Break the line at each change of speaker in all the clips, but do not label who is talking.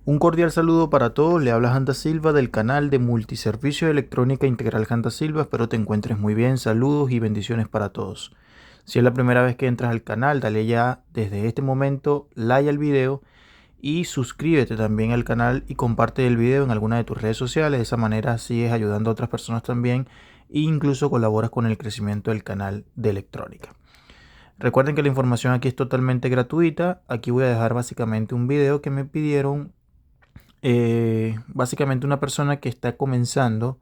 Un cordial saludo para todos, le habla Janta Silva del canal de Multiservicio de Electrónica Integral Janta Silva, espero te encuentres muy bien, saludos y bendiciones para todos. Si es la primera vez que entras al canal, dale ya desde este momento like al video y suscríbete también al canal y comparte el video en alguna de tus redes sociales, de esa manera sigues ayudando a otras personas también e incluso colaboras con el crecimiento del canal de electrónica. Recuerden que la información aquí es totalmente gratuita, aquí voy a dejar básicamente un video que me pidieron básicamente una persona que está comenzando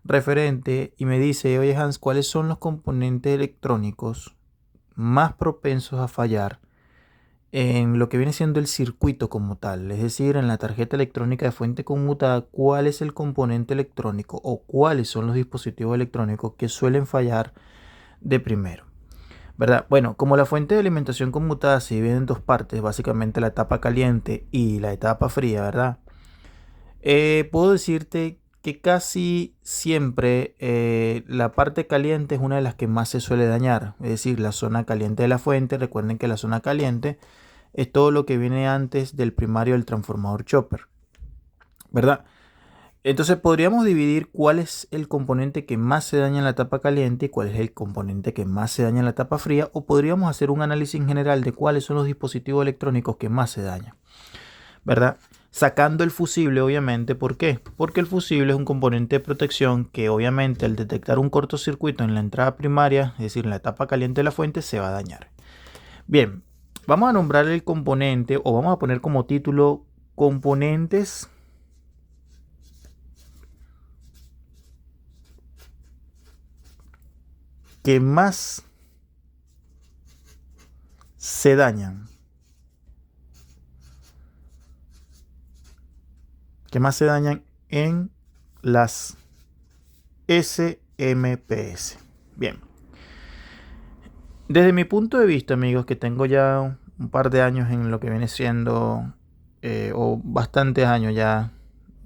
referente y me dice, oye Hans, ¿cuáles son los componentes electrónicos más propensos a fallar en lo que viene siendo el circuito como tal? Es decir, en la tarjeta electrónica de fuente conmutada, ¿cuál es el componente electrónico o cuáles son los dispositivos electrónicos que suelen fallar de primero? ¿Verdad? Bueno, como la fuente de alimentación conmutada se divide en dos partes, básicamente la etapa caliente y la etapa fría, ¿verdad? Puedo decirte que casi siempre la parte caliente es una de las que más se suele dañar, es decir, la zona caliente de la fuente. Recuerden que la zona caliente es todo lo que viene antes del primario del transformador chopper, ¿verdad? Entonces podríamos dividir cuál es el componente que más se daña en la etapa caliente y cuál es el componente que más se daña en la etapa fría, o podríamos hacer un análisis general de cuáles son los dispositivos electrónicos que más se dañan, ¿verdad? Sacando el fusible, obviamente. ¿Por qué? Porque el fusible es un componente de protección que obviamente al detectar un cortocircuito en la entrada primaria, es decir, en la etapa caliente de la fuente, se va a dañar. Bien, vamos a nombrar el componente o vamos a poner como título componentes que más se dañan. Que más se dañan en las SMPS. Bien. Desde mi punto de vista, amigos, que tengo ya un par de años en lo que viene siendo, o bastantes años ya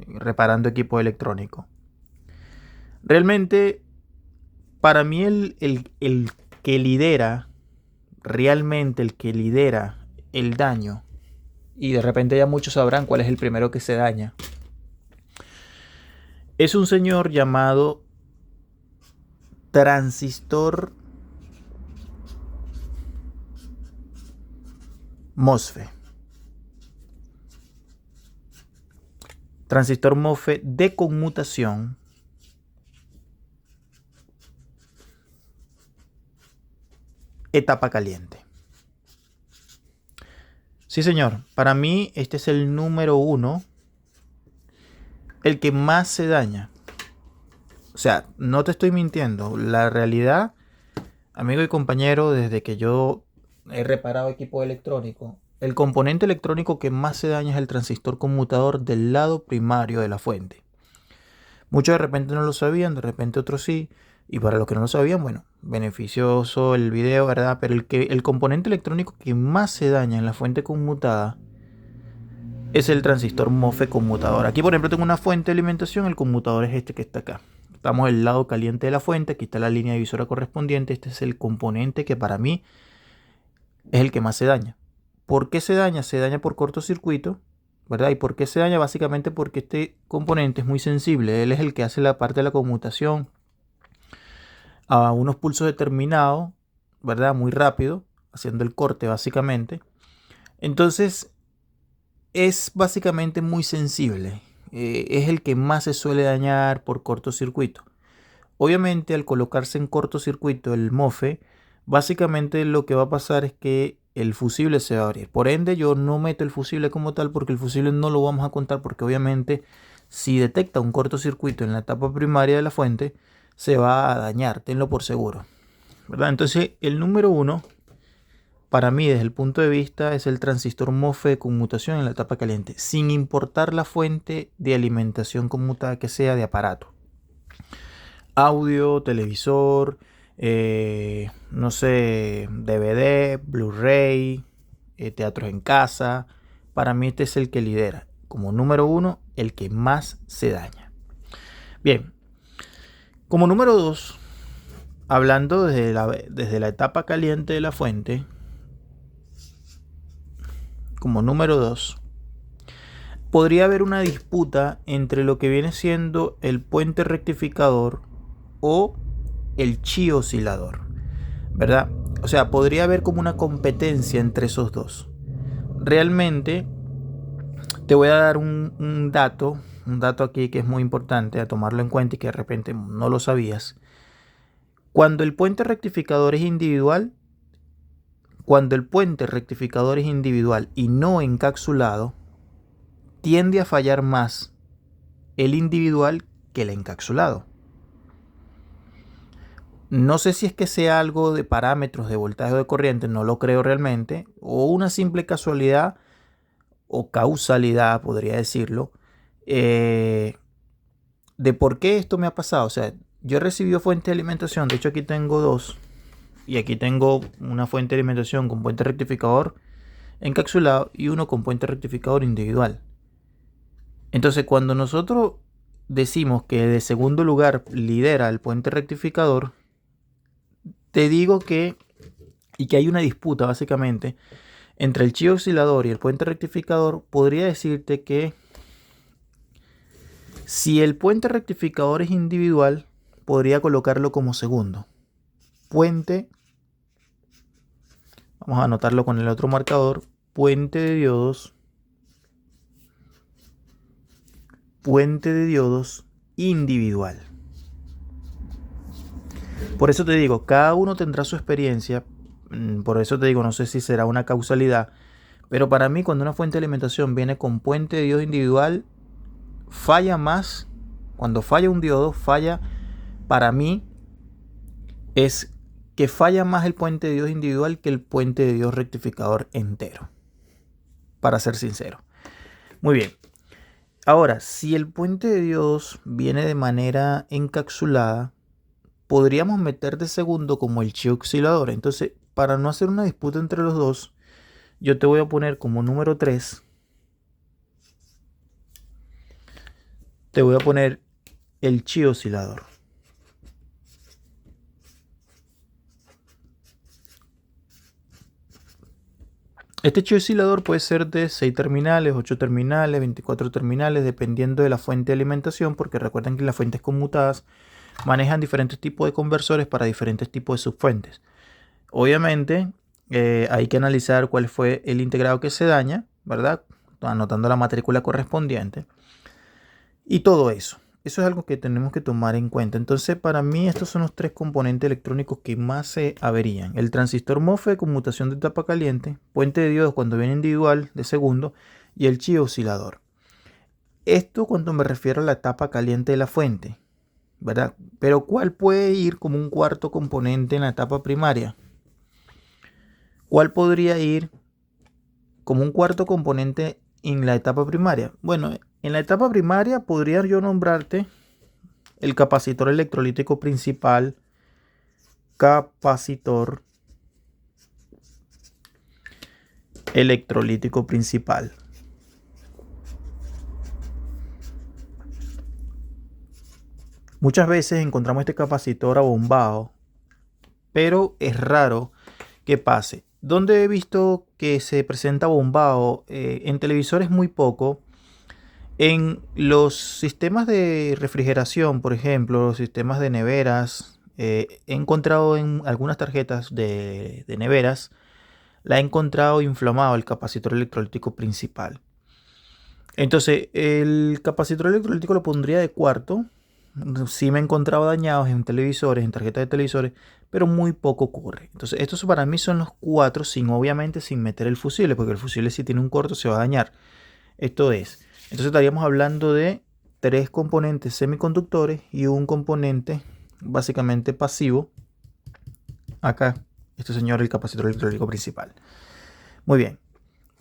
reparando equipo electrónico. Realmente, para mí el que lidera, realmente el que lidera el daño, y de repente ya muchos sabrán cuál es el primero que se daña, es un señor llamado transistor MOSFET. Transistor MOSFET de conmutación etapa caliente. Sí, señor, para mí este es el número uno, el que más se daña. O sea, no te estoy mintiendo. La realidad, amigo y compañero, desde que yo he reparado equipo electrónico, el componente electrónico que más se daña es el transistor conmutador del lado primario de la fuente. Muchos de repente no lo sabían, de repente otros sí. Y para los que no lo sabían, bueno, beneficioso el video, ¿verdad? Pero el componente electrónico que más se daña en la fuente conmutada es el transistor MOSFET conmutador. Aquí, por ejemplo, tengo una fuente de alimentación, el conmutador es este que está acá. Estamos en el lado caliente de la fuente, aquí está la línea divisora correspondiente. Este es el componente que para mí es el que más se daña. ¿Por qué se daña? Se daña por cortocircuito, ¿verdad? ¿Y por qué se daña? Básicamente porque este componente es muy sensible. Él es el que hace la parte de la conmutación a unos pulsos determinados, ¿verdad? Muy rápido, haciendo el corte básicamente. Entonces, es básicamente muy sensible. Es el que más se suele dañar por cortocircuito. Obviamente, al colocarse en cortocircuito el MOSFET, básicamente lo que va a pasar es que el fusible se va a abrir. Por ende, yo no meto el fusible como tal porque el fusible no lo vamos a contar, porque obviamente si detecta un cortocircuito en la etapa primaria de la fuente, se va a dañar, tenlo por seguro, ¿verdad? Entonces, el número uno, para mí, desde el punto de vista, es el transistor MOSFET de conmutación en la etapa caliente, sin importar la fuente de alimentación conmutada que sea de aparato. Audio, televisor, no sé, DVD, Blu-ray, teatros en casa. Para mí este es el que lidera. Como número uno, el que más se daña. Bien, como número dos, hablando desde la etapa caliente de la fuente, como número dos, podría haber una disputa entre lo que viene siendo el puente rectificador o el chi oscilador, ¿verdad? O sea, podría haber como una competencia entre esos dos. Realmente te voy a dar un dato aquí que es muy importante a tomarlo en cuenta y que de repente no lo sabías. Cuando el puente rectificador es individual, cuando el puente rectificador es individual y no encapsulado, tiende a fallar más el individual que el encapsulado. No sé si es que sea algo de parámetros de voltaje o de corriente, no lo creo realmente, o una simple casualidad o causalidad, podría decirlo, de por qué esto me ha pasado. O sea, yo he recibido fuentes de alimentación, de hecho aquí tengo dos, y aquí tengo una fuente de alimentación con puente rectificador encapsulado y uno con puente rectificador individual. Entonces, cuando nosotros decimos que de segundo lugar lidera el puente rectificador, te digo que, y que hay una disputa básicamente entre el chi oscilador y el puente rectificador, podría decirte que si el puente rectificador es individual, podría colocarlo como segundo. Puente, vamos a anotarlo con el otro marcador, puente de diodos individual. Por eso te digo, cada uno tendrá su experiencia, por eso te digo, no sé si será una causalidad, pero para mí cuando una fuente de alimentación viene con puente de diodo individual, falla más. Cuando falla un diodo, falla, para mí, es que falla más el puente de diodo individual que el puente de diodo rectificador entero, para ser sincero. Muy bien. Ahora, si el puente de diodos viene de manera encapsulada, podríamos meter de segundo como el chi oscilador. Entonces, para no hacer una disputa entre los dos, yo te voy a poner como número 3. Te voy a poner el chi oscilador. Este chi oscilador puede ser de 6 terminales, 8 terminales, 24 terminales, dependiendo de la fuente de alimentación, porque recuerden que las fuentes conmutadas manejan diferentes tipos de conversores para diferentes tipos de subfuentes. Obviamente, hay que analizar cuál fue el integrado que se daña, ¿verdad? Anotando la matrícula correspondiente. Y todo eso. Eso es algo que tenemos que tomar en cuenta. Entonces, para mí, estos son los tres componentes electrónicos que más se averían. El transistor MOSFET con mutación de etapa caliente, puente de diodos cuando viene individual de segundo y el chi oscilador. Esto cuando me refiero a la etapa caliente de la fuente, ¿verdad? Pero ¿cuál puede ir como un cuarto componente en la etapa primaria? ¿Cuál podría ir como un cuarto componente en la etapa primaria? Bueno, en la etapa primaria podría yo nombrarte el capacitor electrolítico principal, capacitor electrolítico principal. Muchas veces encontramos este capacitor abombado, pero es raro que pase. ¿Dónde he visto que se presenta abombado? En televisores muy poco. En los sistemas de refrigeración, por ejemplo, los sistemas de neveras, he encontrado en algunas tarjetas de neveras, la he encontrado inflamado el capacitor electrolítico principal. Entonces, el capacitor electrolítico lo pondría de cuarto. Sí me he encontrado dañados en televisores, en tarjetas de televisores, pero muy poco ocurre. Entonces, estos para mí son los cuatro, obviamente sin meter el fusible, porque el fusible si tiene un corto se va a dañar. Esto es, entonces estaríamos hablando de 3 componentes semiconductores y un componente básicamente pasivo. Acá, este señor, el capacitor electrolítico principal. Muy bien.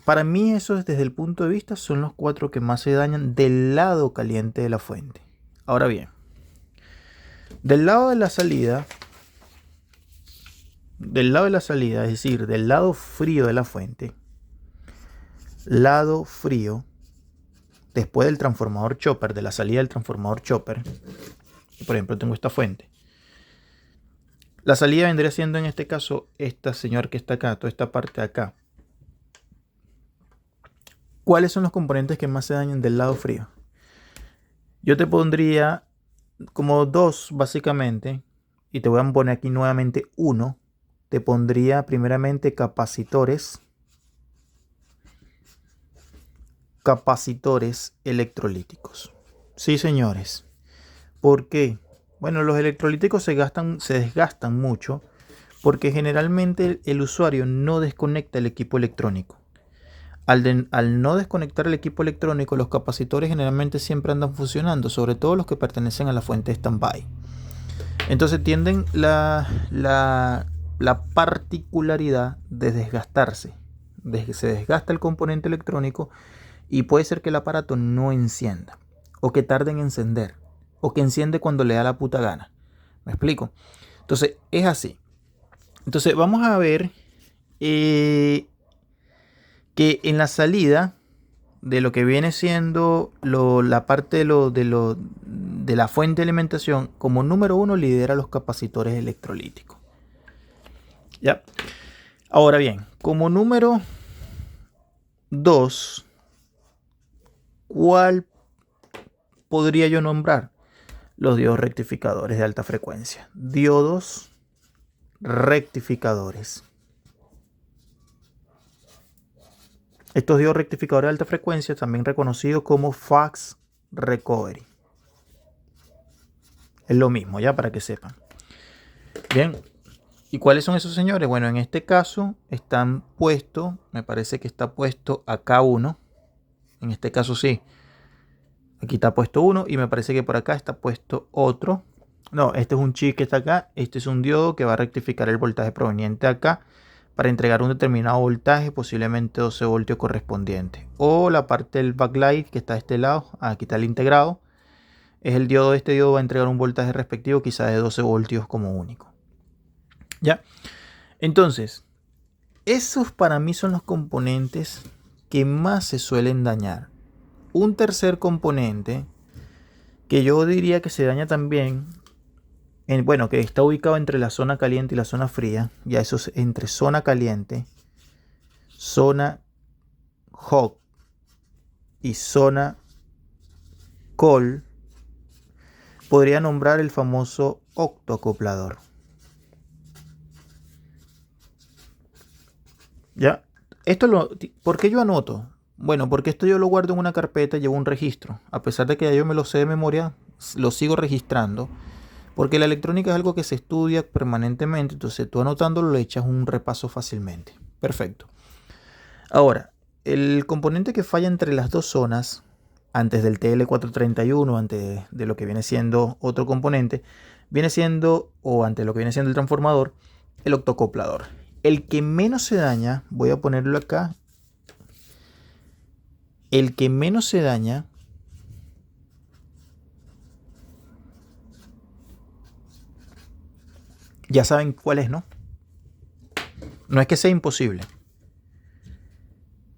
Para mí eso desde el punto de vista son los 4 que más se dañan del lado caliente de la fuente. Ahora bien, del lado de la salida, es decir, del lado frío de la fuente, lado frío, después del transformador chopper, de la salida del transformador chopper, por ejemplo tengo esta fuente, la salida vendría siendo en este caso esta señor que está acá, toda esta parte de acá. ¿Cuáles son los componentes que más se dañan del lado frío? Yo te pondría como dos, básicamente, y te voy a poner aquí nuevamente uno. Te pondría primeramente capacitores electrolíticos. Sí, señores. ¿Por qué? Bueno, los electrolíticos se desgastan mucho porque generalmente el usuario no desconecta el equipo electrónico. Al no desconectar el equipo electrónico, los capacitores generalmente siempre andan funcionando, sobre todo los que pertenecen a la fuente standby. Entonces tienden la particularidad de desgastarse. Se desgasta el componente electrónico y puede ser que el aparato no encienda, o que tarde en encender, o que enciende cuando le da la puta gana. ¿Me explico? Entonces es así. Entonces vamos a ver que en la salida de lo que viene siendo la parte de la fuente de alimentación, como número uno lidera los capacitores electrolíticos. ¿Ya? Ahora bien, como número 2, ¿cuál podría yo nombrar? Los diodos rectificadores de alta frecuencia. Diodos rectificadores. Estos diodos rectificadores de alta frecuencia, también reconocidos como fast recovery. Es lo mismo, ya para que sepan. Bien, ¿y cuáles son esos señores? Bueno, en este caso están puestos, me parece que está puesto acá uno. En este caso sí. Aquí está puesto uno y me parece que por acá está puesto otro. No, este es un chip que está acá. Este es un diodo que va a rectificar el voltaje proveniente acá para entregar un determinado voltaje, posiblemente 12 voltios correspondiente. O la parte del backlight que está de este lado, aquí está el integrado. Es el diodo, este diodo va a entregar un voltaje respectivo quizá de 12 voltios como único. ¿Ya? Entonces, esos para mí son los componentes que más se suelen dañar. Un tercer componente que yo diría que se daña también, bueno, que está ubicado entre la zona caliente y la zona fría, ya eso es entre zona caliente, zona hot y zona cold, podría nombrar el famoso octoacoplador. ¿Ya? ¿Por qué yo anoto? Bueno, porque esto yo lo guardo en una carpeta, llevo un registro. A pesar de que ya yo me lo sé de memoria, lo sigo registrando. Porque la electrónica es algo que se estudia permanentemente, entonces tú anotándolo le echas un repaso fácilmente. Perfecto. Ahora, el componente que falla entre las dos zonas, antes del TL431, antes de lo que viene siendo otro componente, viene siendo, o antes de lo que viene siendo el transformador, el octoacoplador. El que menos se daña, voy a ponerlo acá, el que menos se daña ya saben cuál es, ¿no? No es que sea imposible,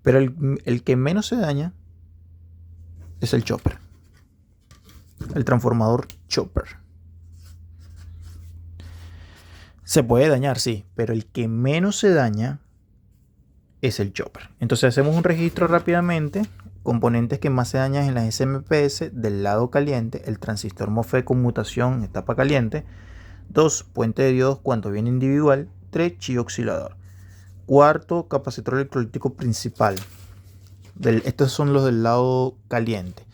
pero el que menos se daña es el chopper, el transformador chopper. Se puede dañar, sí, pero el que menos se daña es el chopper. Entonces hacemos un registro rápidamente. Componentes que más se dañan en las SMPS del lado caliente, el transistor MOSFET conmutación etapa caliente. 2, puente de diodos cuando viene individual. 3, chi oscilador. 4, capacitor electrolítico principal. Estos son los del lado caliente.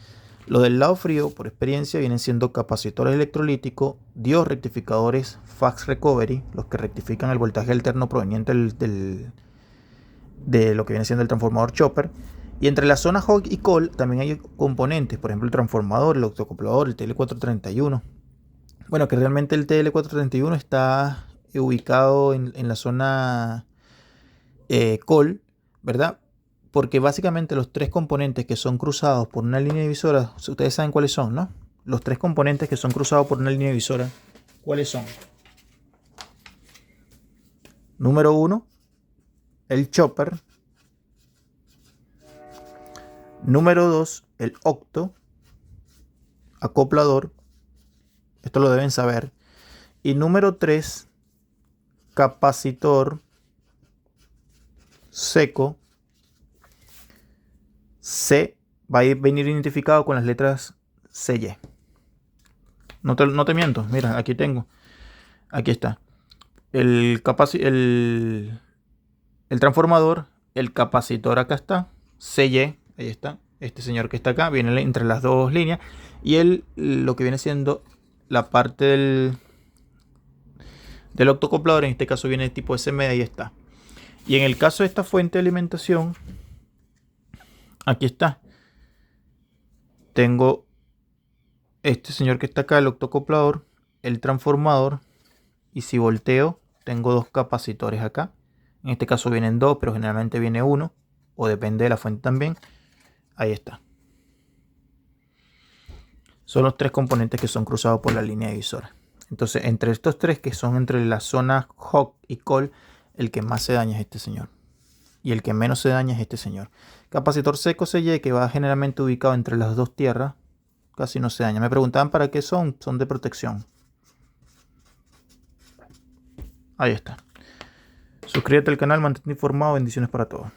Los del lado frío, por experiencia, vienen siendo capacitores electrolíticos, diodos rectificadores, fast recovery, los que rectifican el voltaje alterno proveniente de lo que viene siendo el transformador chopper. Y entre la zona hot y cold también hay componentes, por ejemplo el transformador, el octoacoplador, el TL431. Bueno, que realmente el TL431 está ubicado en la zona cold, ¿verdad? Porque básicamente los tres componentes que son cruzados por una línea divisora, ustedes saben cuáles son, ¿no? Los tres componentes que son cruzados por una línea divisora, ¿cuáles son? Número 1, el chopper. Número 2, el octo acoplador. Esto lo deben saber. Y número 3, capacitor seco C va a venir identificado con las letras CY. No te miento, mira, aquí tengo. Aquí está. El transformador, el capacitor acá está. CY, ahí está. Este señor que está acá viene entre las dos líneas. Y lo que viene siendo la parte del octocoplador, en este caso viene tipo SM, ahí está. Y en el caso de esta fuente de alimentación, aquí está. Tengo este señor que está acá, el octocoplador, el transformador. Y si volteo, tengo dos capacitores acá. En este caso vienen dos, pero generalmente viene uno. O depende de la fuente también. Ahí está. Son los tres componentes que son cruzados por la línea divisora. Entonces, entre estos tres, que son entre la zona hot y cold, el que más se daña es este señor. Y el que menos se daña es este señor. Capacitor seco CY, que va generalmente ubicado entre las dos tierras, casi no se daña. Me preguntaban para qué son. Son de protección. Ahí está. Suscríbete al canal, mantente informado. Bendiciones para todos.